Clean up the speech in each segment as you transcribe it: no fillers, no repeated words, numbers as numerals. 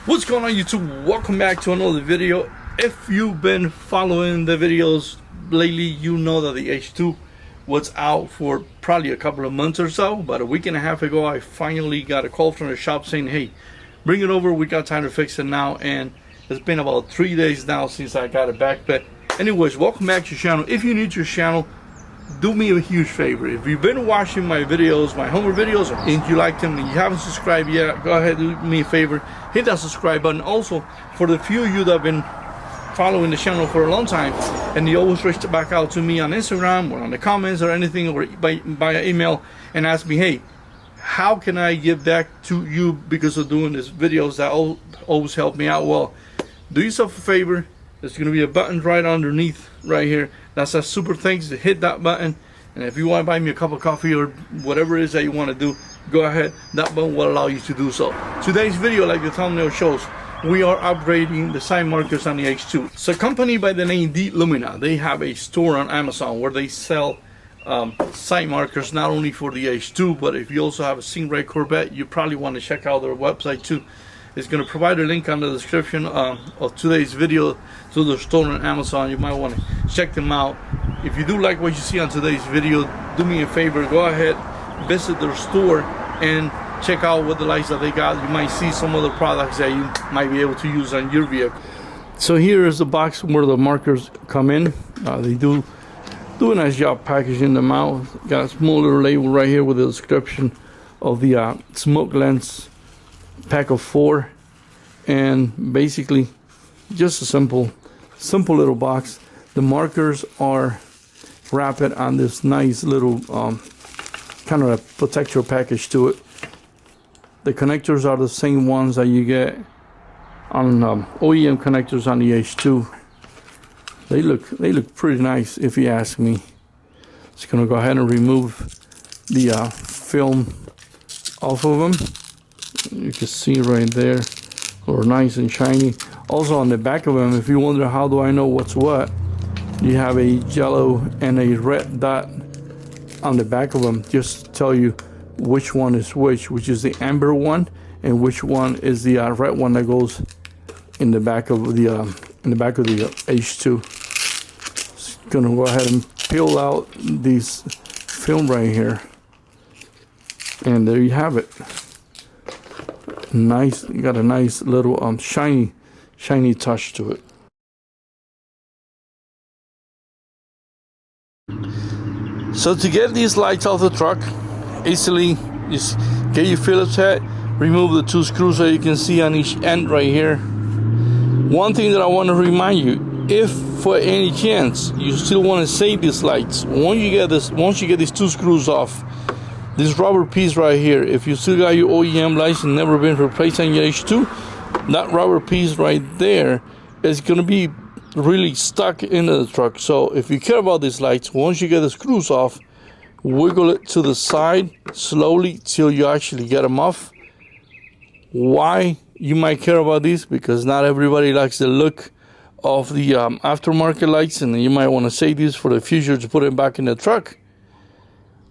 What's going on, YouTube? Welcome back to another video. If you've been following the videos lately, you know that the H2 was out for probably a couple of months or so. About a week and a half ago, I finally got a call from the shop saying, hey, bring it over, we got time to fix it now. And it's been about 3 days now since I got it back. But anyways, welcome back to the channel. If you're new to the channel, do me a huge favor. If you've been watching my videos, my homework videos, and you like them and you haven't subscribed yet, go ahead, do me a favor, hit that subscribe button. Also, for the few of you that have been following the channel for a long time and you always reach back out to me on Instagram or on the comments or anything, or by email, and ask me, hey, how can I give back to you because of doing these videos that always help me out? Well, do yourself a favor. There's going to be a button right underneath right here that says super thanks. To hit that button, and if you want to buy me a cup of coffee or whatever it is that you want to do, go ahead. That button will allow you to do so. Today's video, like the thumbnail shows, we are upgrading the side markers on the H2. It's a company by the name D-Lumina. They have a store on Amazon where they sell side markers not only for the H2, but if you also have a Stingray Corvette, you probably want to check out their website too. It's going to provide a link on the description of today's video to the store on Amazon. You might want to check them out. If you do like what you see on today's video, do me a favor, go ahead, visit their store and check out what the lights that they got. You might see some other products that you might be able to use on your vehicle. So here is the box where the markers come in. They do a nice job packaging them out. Got a small little label right here with the description of the smoke lens pack of 4, and basically just a simple little box. The markers are wrapped on this nice little kind of a protector package to it. The connectors are the same ones that you get on OEM connectors on the H2. They look pretty nice if you ask me. Just gonna go ahead and remove the film off of them. You can see right there, they're nice and shiny. Also on the back of them, if you wonder how do I know what's what, you have a yellow and a red dot on the back of them, just to tell you which one is which is the amber one and which one is the red one that goes in the back of the H2. Just gonna go ahead and peel out these film right here, and there you have it. Nice, you got a nice little shiny touch to it. So to get these lights off the truck easily, just get your Phillips head, remove the 2 screws that you can see on each end right here. One thing that I want to remind you, if for any chance you still want to save these lights, once you get these 2 screws off, this rubber piece right here, if you still got your OEM lights and never been replaced on your H2, that rubber piece right there is going to be really stuck into the truck. So if you care about these lights, once you get the screws off, wiggle it to the side slowly till you actually get them off. Why you might care about these? Because not everybody likes the look of the aftermarket lights, and you might want to save these for the future to put it back in the truck.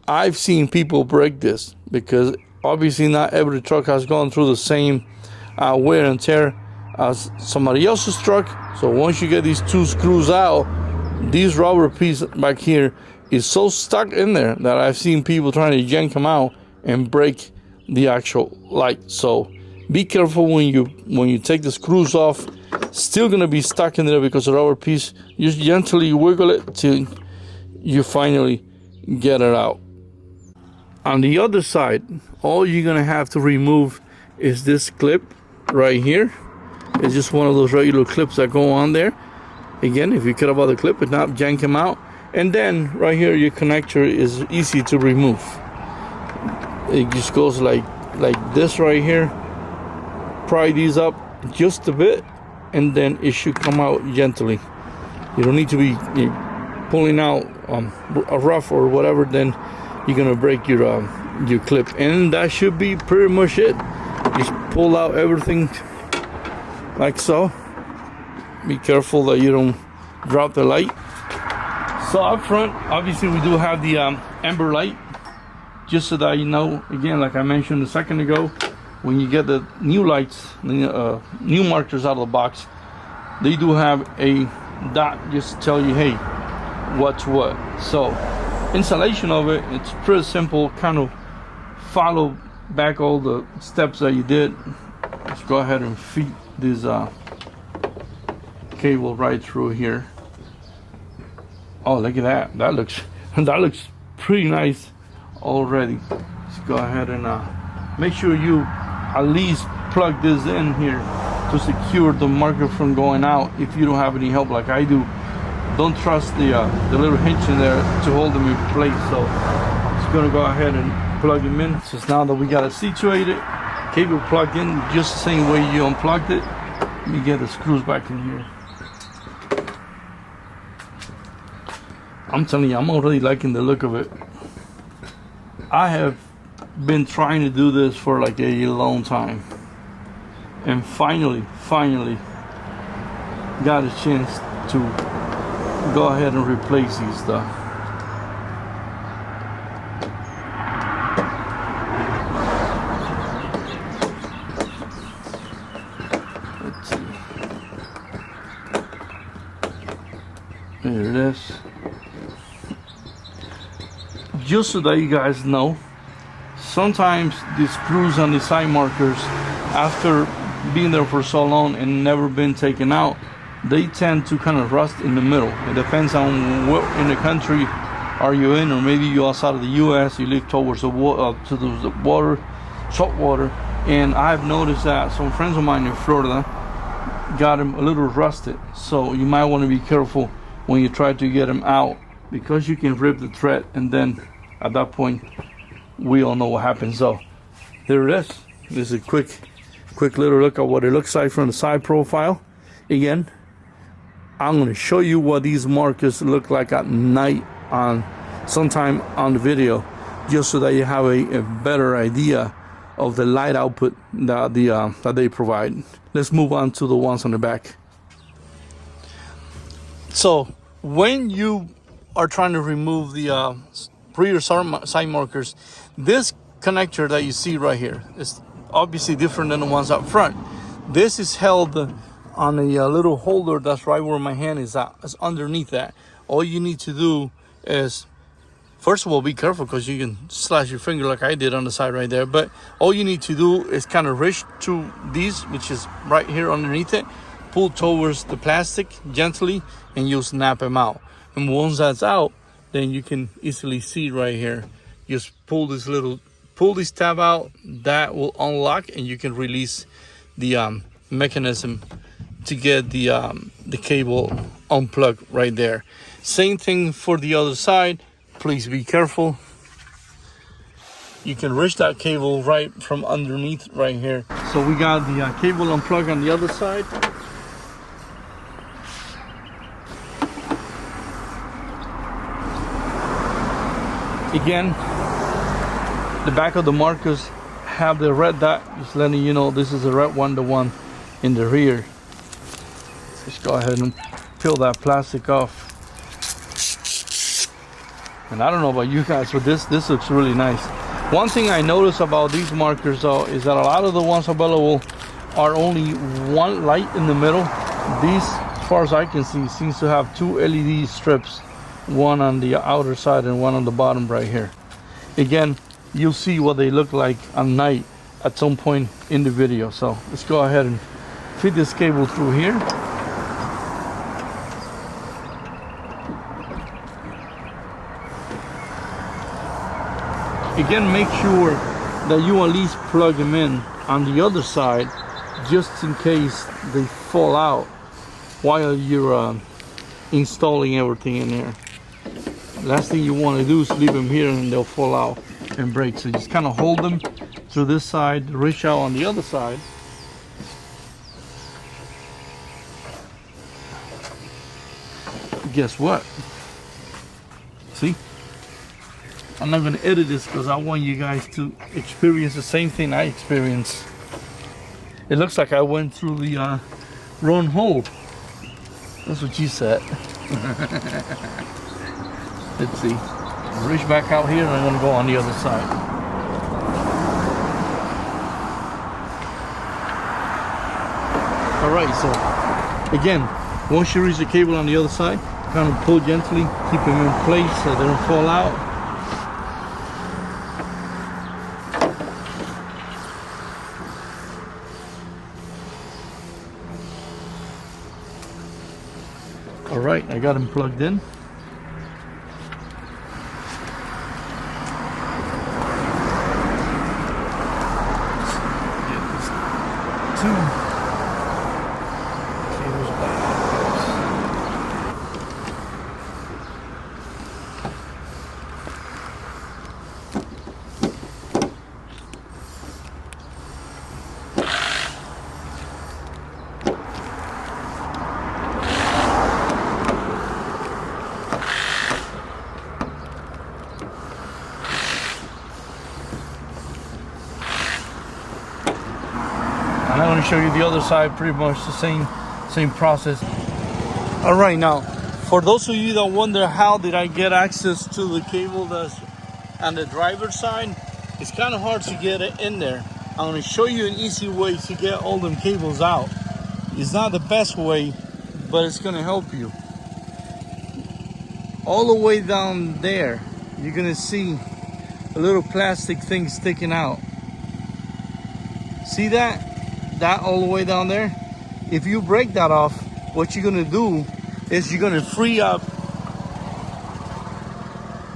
I've seen people break this because obviously not every truck has gone through the same wear and tear as somebody else's truck. So once you get these 2 screws out, this rubber piece back here is so stuck in there that I've seen people trying to yank them out and break the actual light. So be careful when you take the screws off. Still gonna be stuck in there because the rubber piece, you gently wiggle it till you finally get it out. On the other side, all you're gonna have to remove is this clip right here. It's just one of those regular clips that go on there. Again, if you care about the clip and not yank them out. And then right here, your connector is easy to remove. It just goes like this right here. Pry these up just a bit, and then it should come out gently. You don't need to be pulling out a rough or whatever, then you're gonna break your clip. And that should be pretty much it. Just pull out everything like so. Be careful that you don't drop the light. So up front, obviously we do have the amber light, just so that you know, again, like I mentioned a second ago, when you get the new lights, new markers out of the box, they do have a dot just to tell you, hey, what's what. So installation of it, it's pretty simple. Kind of follow back all the steps that you did. Let's go ahead and feed this cable right through here. Oh, look at that. That looks pretty nice already. Let's go ahead and make sure you at least plug this in here to secure the marker from going out if you don't have any help like I do. Don't trust the little hinge in there to hold them in place. So just gonna go ahead and plug them in. So now that we got it situated, cable plugged in just the same way you unplugged it. Let me get the screws back in here. I'm telling you, I'm already liking the look of it. I have been trying to do this for like a long time, and finally got a chance to go ahead and replace these stuff. Let's see. There it is. Just so that you guys know, sometimes the screws on the side markers, after being there for so long and never been taken out, they tend to kind of rust in the middle. It depends on what in the country are you in, or maybe you're outside of the U.S., you live towards the water, salt water, and I've noticed that some friends of mine in Florida got them a little rusted. So you might want to be careful when you try to get them out, because you can rip the thread, and then at that point we all know what happens. So there it is. This is a quick little look at what it looks like from the side profile. Again, I'm going to show you what these markers look like at night on sometime on the video, just so that you have a better idea of the light output that they provide. Let's move on to the ones on the back. So when you are trying to remove the rear side markers, this connector that you see right here is obviously different than the ones up front. This is held on a little holder that's right where my hand is at. It's underneath that. All you need to do is, first of all, be careful, because you can slash your finger like I did on the side right there. But all you need to do is kind of reach to these, which is right here underneath it, pull towards the plastic gently, and you'll snap them out. And once that's out, then you can easily see right here. Just pull this tab out, that will unlock, and you can release the mechanism to get the cable unplugged right there. Same thing for the other side. Please be careful. You can reach that cable right from underneath right here. So we got the cable unplugged on the other side. Again, the back of the markers have the red dot, just letting you know this is the red one, the one in the rear. Let's go ahead and peel that plastic off. And I don't know about you guys, but this looks really nice. One thing I notice about these markers though is that a lot of the ones on bellow are only one light in the middle. These, as far as I can see, seems to have two LED strips, one on the outer side and one on the bottom right here. Again, you'll see what they look like at night at some point in the video. So let's go ahead and feed this cable through here. Again, make sure that you at least plug them in on the other side, just in case they fall out while you're installing everything in there. Last thing you want to do is leave them here and they'll fall out and break. So just kind of hold them to this side, reach out on the other side. Guess what? See? I'm not going to edit this because I want you guys to experience the same thing I experienced. It looks like I went through the wrong hole. That's what you said. Let's see. Reach back out here and I'm going to go on the other side. All right, so again, once you reach the cable on the other side, kind of pull gently, keep them in place so they don't fall out. All right, I got them plugged in. Two cables back. And I'm going to show you the other side, pretty much the same process. All right, now for those of you that wonder how did I get access to the cable that's on the driver's side, it's kind of hard to get it in there. I'm going to show you an easy way to get all them cables out. It's not the best way, but it's going to help you. All the way down there, you're going to see a little plastic thing sticking out. See that? That all the way down there? If you break that off, what you're gonna do is you're gonna free up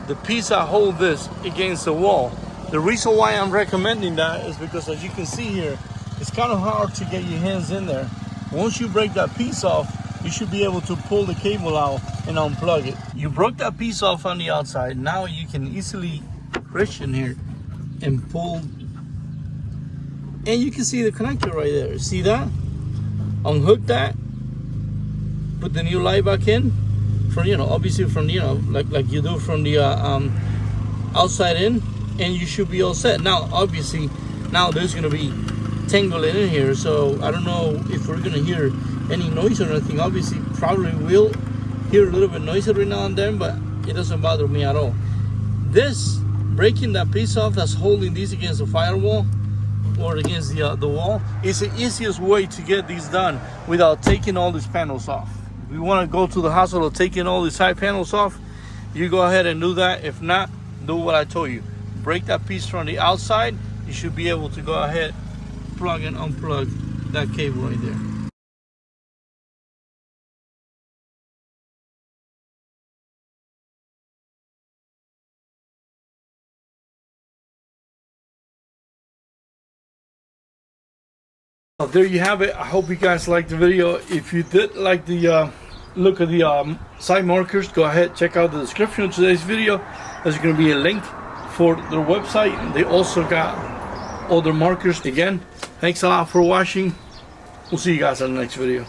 the piece that holds this against the wall. The reason why I'm recommending that is because, as you can see here, it's kind of hard to get your hands in there. Once you break that piece off, you should be able to pull the cable out and unplug it. You broke that piece off on the outside. Now you can easily reach in here and pull. And you can see the connector right there. See that? Unhook that. Put the new light back in. From, you know, obviously from, you know, like you do from the outside in, and you should be all set. Now, obviously, now there's gonna be tangling in here, so I don't know if we're gonna hear any noise or anything. Obviously, probably will hear a little bit noise every now and then, but it doesn't bother me at all. This breaking that piece off that's holding these against the firewall or against the wall is the easiest way to get these done without taking all these panels off. If you want to go to the hospital taking all these side panels off, you go ahead and do that. If not, do what I told you. Break that piece from the outside. You should be able to go ahead, plug and unplug that cable right there. There you have it. I hope you guys liked the video. If you did like the look at the side markers, go ahead, check out the description of today's video. There's going to be a link for their website, and they also got other markers. Again, thanks a lot for watching. We'll see you guys on the next video.